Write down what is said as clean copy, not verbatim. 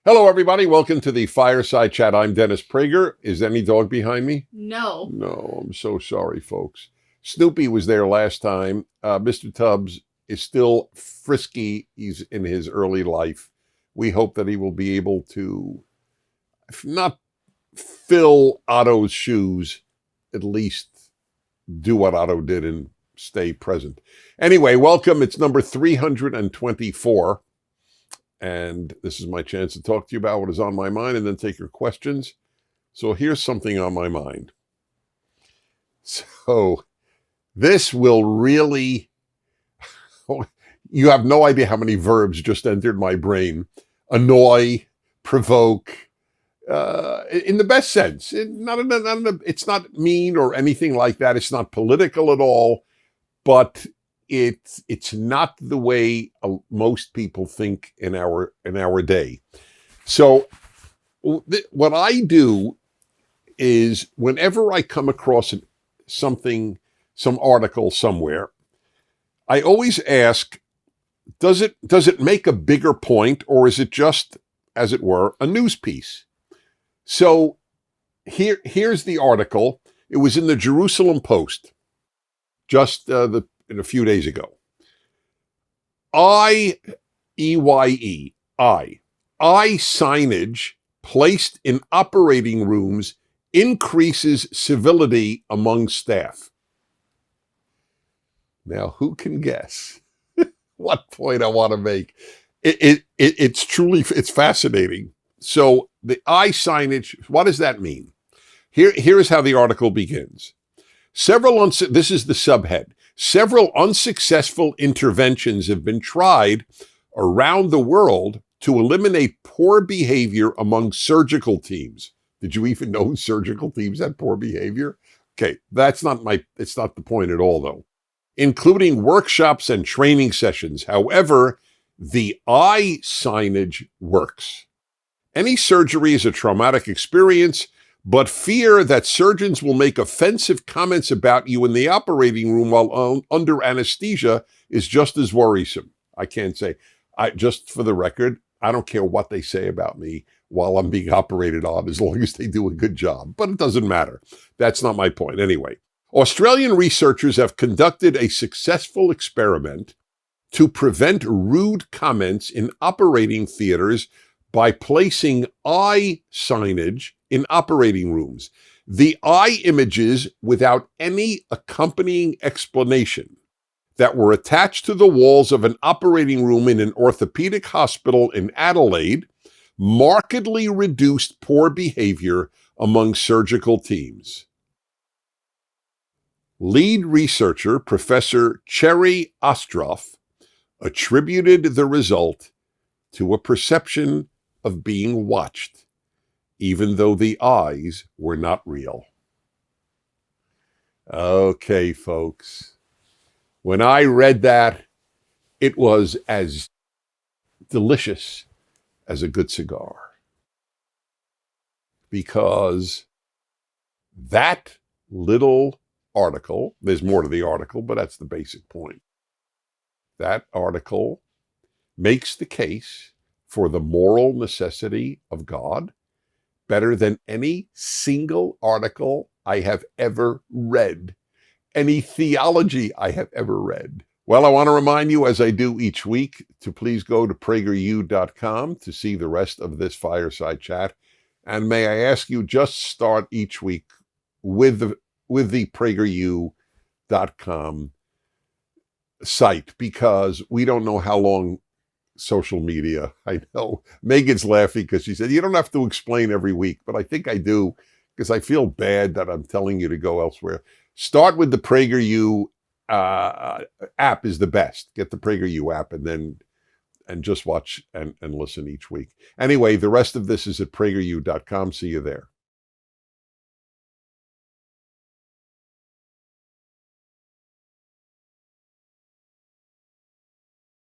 Hello, everybody. Welcome to the Fireside Chat. I'm Dennis Prager. Is any dog behind me? No. No, I'm so sorry, folks. Snoopy was there last time. Mr. Tubbs is still frisky. He's in his early life. We hope that he will be able to, if not fill Otto's shoes, at least do what Otto did and stay present. Anyway, welcome. It's number 324. And this is my chance to talk to you about what is on my mind and then take your questions. So here's something on my mind. So this will really, you have no idea how many verbs just entered my brain. Annoy, provoke, in the best sense. It's not mean or anything like that. It's not political at all, but it's not the way most people think in our day. So what I do is whenever I come across something, some article somewhere, I always ask, does it make a bigger point, or is it just, as it were, a news piece? So here's the article. It was in the Jerusalem Post just a few days ago. I signage placed in operating rooms increases civility among staff. Now, who can guess what point I want to make? It's fascinating. So the I signage, what does that mean? Here's how the article begins. This is the subhead. Several unsuccessful interventions have been tried around the world to eliminate poor behavior among surgical teams. Did you even know surgical teams had poor behavior? Okay, it's not the point at all, though. Including workshops and training sessions. However, the I signage works. Any surgery is a traumatic experience, but fear that surgeons will make offensive comments about you in the operating room while under anesthesia is just as worrisome. I can't say. Just for the record, I don't care what they say about me while I'm being operated on, as long as they do a good job. But it doesn't matter. That's not my point. Anyway, Australian researchers have conducted a successful experiment to prevent rude comments in operating theaters by placing eye signage in operating rooms. The eye images, without any accompanying explanation, that were attached to the walls of an operating room in an orthopedic hospital in Adelaide, markedly reduced poor behavior among surgical teams. Lead researcher, Professor Cherry Ostroff, attributed the result to a perception of being watched, even though the eyes were not real. Okay, folks. When I read that, it was as delicious as a good cigar. Because that little article, there's more to the article, but that's the basic point. That article makes the case for the moral necessity of God better than any single article I have ever read, any theology I have ever read. Well, I want to remind you, as I do each week, to please go to prageru.com to see the rest of this fireside chat. And may I ask you, just start each week with the prageru.com site, because we don't know how long social media. I know Megan's laughing because she said, you don't have to explain every week, but I think I do, because I feel bad that I'm telling you to go elsewhere. Start with the PragerU app is the best. Get the PragerU app and just watch and listen each week. Anyway, the rest of this is at prageru.com. See you there.